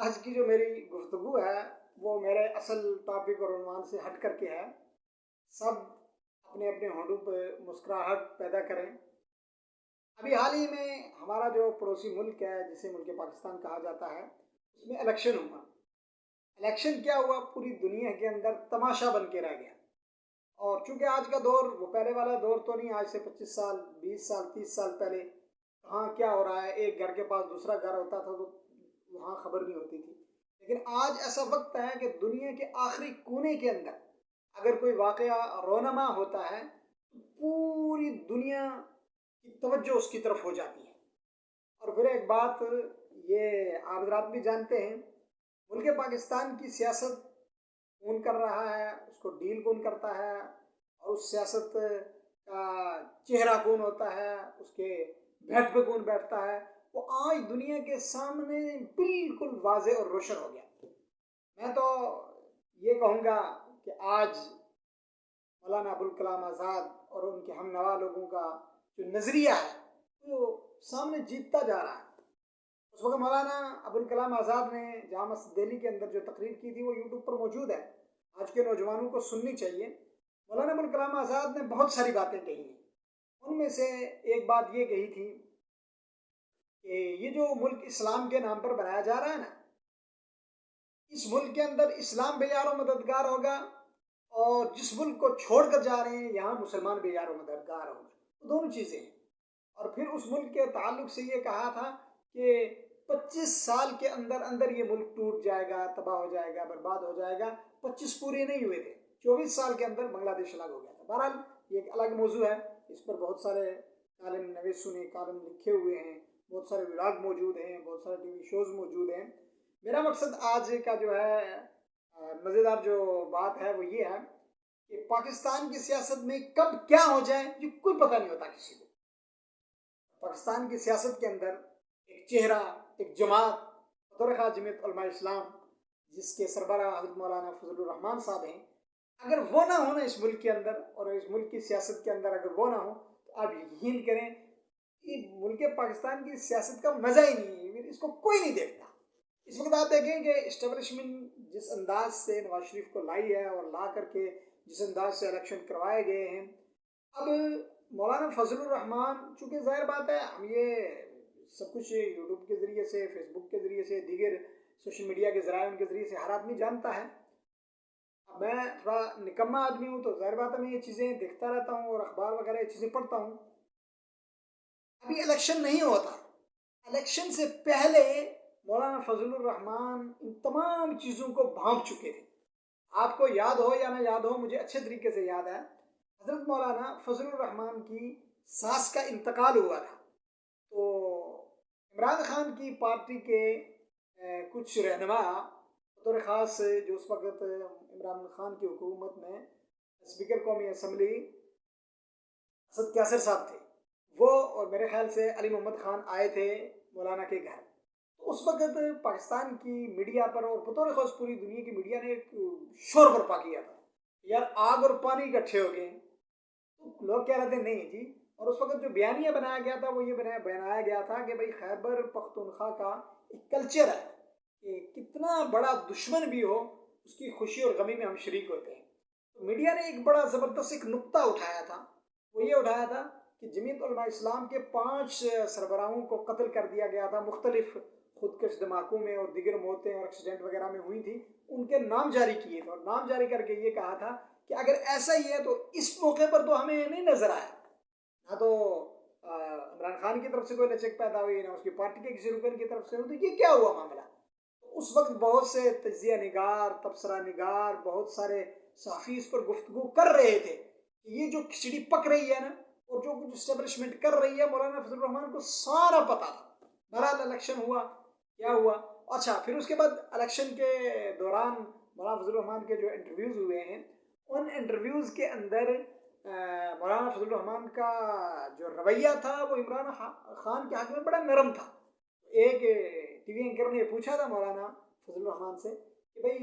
آج کی جو میری گفتگو ہے وہ میرے اصل ٹاپک اور عنوان سے ہٹ کر کے ہے۔ سب اپنے اپنے ہونٹوں پہ مسکراہٹ پیدا کریں۔ ابھی حال ہی میں ہمارا جو پڑوسی ملک ہے جسے ملک پاکستان کہا جاتا ہے، اس میں الیکشن ہوا۔ الیکشن کیا ہوا، پوری دنیا کے اندر تماشا بن کے رہ گیا۔ اور چونکہ آج کا دور وہ پہلے والا دور تو نہیں، آج سے 25 سال 20 سال 30 سال پہلے کہاں کیا ہو رہا ہے، ایک گھر کے پاس دوسرا گھر ہوتا تھا تو وہاں خبر نہیں ہوتی تھی۔ لیکن آج ایسا وقت ہے کہ دنیا کے آخری کونے کے اندر اگر کوئی واقعہ رونما ہوتا ہے تو پوری دنیا کی توجہ اس کی طرف ہو جاتی ہے۔ اور پھر ایک بات یہ آپ حضرات بھی جانتے ہیں، ملک پاکستان کی سیاست کون کر رہا ہے، اس کو ڈیل کون کرتا ہے، اور اس سیاست کا چہرہ کون ہوتا ہے، اس کے بیٹھ پہ کون بیٹھتا ہے، وہ آج دنیا کے سامنے بالکل واضح اور روشن ہو گیا۔ میں تو یہ کہوں گا کہ آج مولانا ابوالکلام آزاد اور ان کے ہم نوا لوگوں کا جو نظریہ ہے وہ سامنے جیتتا جا رہا ہے۔ اس وقت مولانا ابوالکلام آزاد نے جامعہ مسجد دہلی کے اندر جو تقریر کی تھی وہ یوٹیوب پر موجود ہے، آج کے نوجوانوں کو سننی چاہیے۔ مولانا ابوالکلام آزاد نے بہت ساری باتیں کہی ہیں، ان میں سے ایک بات یہ کہی تھی کہ یہ جو ملک اسلام کے نام پر بنایا جا رہا ہے نا، اس ملک کے اندر اسلام بے یار و مددگار ہوگا، اور جس ملک کو چھوڑ کر جا رہے ہیں یہاں مسلمان بے یار و مددگار ہوگا، دونوں چیزیں ہیں۔ اور پھر اس ملک کے تعلق سے یہ کہا تھا کہ 25 سال کے اندر اندر یہ ملک ٹوٹ جائے گا، تباہ ہو جائے گا، برباد ہو جائے گا۔ 25 پورے نہیں ہوئے تھے، 24 سال کے اندر بنگلہ دیش الگ ہو گیا تھا۔ بہرحال یہ ایک الگ موضوع ہے، اس پر بہت سارے کالم نویسوں نے کالم لکھے ہوئے ہیں، بہت سارے ولاگ موجود ہیں، بہت سارے ٹی وی شوز موجود ہیں۔ میرا مقصد آج کا جو ہے مزیدار جو بات ہے وہ یہ ہے کہ پاکستان کی سیاست میں کب کیا ہو جائے یہ کوئی پتہ نہیں ہوتا کسی کو۔ پاکستان کی سیاست کے اندر ایک چہرہ، ایک جماعت بطور خاص جمعیت علماء اسلام جس کے سربراہ حضرت مولانا فضل الرحمان صاحب ہیں، اگر وہ نہ ہونا اس ملک کے اندر اور اس ملک کی سیاست کے اندر اگر وہ نہ ہو تو آپ یقین کریں کہ ملک پاکستان کی سیاست کا مزہ ہی نہیں ہے، اس کو کوئی نہیں دیکھتا۔ اس وقت آپ دیکھیں کہ اسٹیبلشمنٹ جس انداز سے نواز شریف کو لائی ہے اور لا کر کے جس انداز سے الیکشن کروائے گئے ہیں، اب مولانا فضل الرحمان، چونکہ ظاہر بات ہے ہم یہ سب کچھ یوٹیوب کے ذریعے سے، فیس بک کے ذریعے سے، دیگر سوشل میڈیا کے ذرائع کے ذریعے سے ہر آدمی جانتا ہے۔ اب میں تھوڑا نکما آدمی ہوں تو ظاہر بات ہے میں یہ چیزیں دیکھتا رہتا ہوں اور اخبار وغیرہ یہ چیزیں پڑھتا ہوں۔ ابھی الیکشن نہیں ہوتا، الیکشن سے پہلے مولانا فضل الرحمان ان تمام چیزوں کو بھانپ چکے تھے۔ آپ کو یاد ہو یا نہ یاد ہو، مجھے اچھے طریقے سے یاد ہے، حضرت مولانا فضل الرحمان کی ساس کا انتقال ہوا تھا، تو عمران خان کی پارٹی کے کچھ رہنما بطور خاص جو اس وقت عمران خان کی حکومت میں اسپیکر قومی اسمبلی اسد کیسر صاحب تھے، وہ اور میرے خیال سے علی محمد خان آئے تھے مولانا کے گھر۔ تو اس وقت پاکستان کی میڈیا پر اور بطور خاص پوری دنیا کی میڈیا نے ایک شور برپا کیا تھا، یار آگ اور پانی اکٹھے ہو گئے۔ تو لوگ کہہ رہے تھے نہیں جی، اور اس وقت جو بیانیہ بنایا گیا تھا وہ یہ بنایا گیا تھا کہ بھائی خیبر پختونخوا کا ایک کلچر ہے کہ کتنا بڑا دشمن بھی ہو اس کی خوشی اور غمی میں ہم شریک ہوتے ہیں۔ تو میڈیا نے ایک بڑا زبردست ایک نقطہ اٹھایا تھا، وہ یہ اٹھایا تھا کہ جمعیت علماء اسلام کے 5 سربراہوں کو قتل کر دیا گیا تھا، مختلف خودکش دھماکوں میں اور دیگر موتیں اور ایکسیڈنٹ وغیرہ میں ہوئی تھی، ان کے نام جاری کیے تھے، اور نام جاری کر کے یہ کہا تھا کہ اگر ایسا ہی ہے تو اس موقع پر تو ہمیں نہیں نظر آیا، نہ تو عمران خان کی طرف سے کوئی لچک پیدا ہوئی، نہ اس کی پارٹی کے کسی رکن کی طرف سے ہوئی، تو یہ کیا ہوا معاملہ۔ اس وقت بہت سے تجزیہ نگار، تبصرہ نگار، بہت سارے صحافی اس پر گفتگو کر رہے تھے کہ یہ جو کھچڑی پک رہی ہے نا اور جو کچھ اسٹیبلشمنٹ کر رہی ہے، مولانا فضل الرحمان کو سارا پتا تھا۔ بہرحال الیکشن ہوا، کیا ہوا، اچھا پھر اس کے بعد الیکشن کے دوران مولانا فضل الرحمان کے جو انٹرویوز ہوئے ہیں، ان انٹرویوز کے اندر مولانا فضل الرحمان کا جو رویہ تھا وہ عمران خان کے حق میں بڑا نرم تھا۔ ایک ٹی وی اینکر نے یہ پوچھا تھا مولانا فضل الرحمان سے کہ بھائی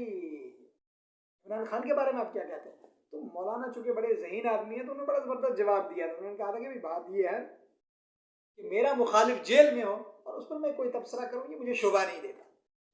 عمران خان کے بارے میں آپ کیا کہتے ہیں، تو مولانا چونکہ بڑے ذہین آدمی ہیں تو انہوں نے بڑا زبردست جواب دیا تھا۔ انہوں نے کہا تھا کہ بات یہ ہے کہ میرا مخالف جیل میں ہو اور اس پر میں کوئی تبصرہ کروں یہ مجھے شوبھا نہیں دیتا۔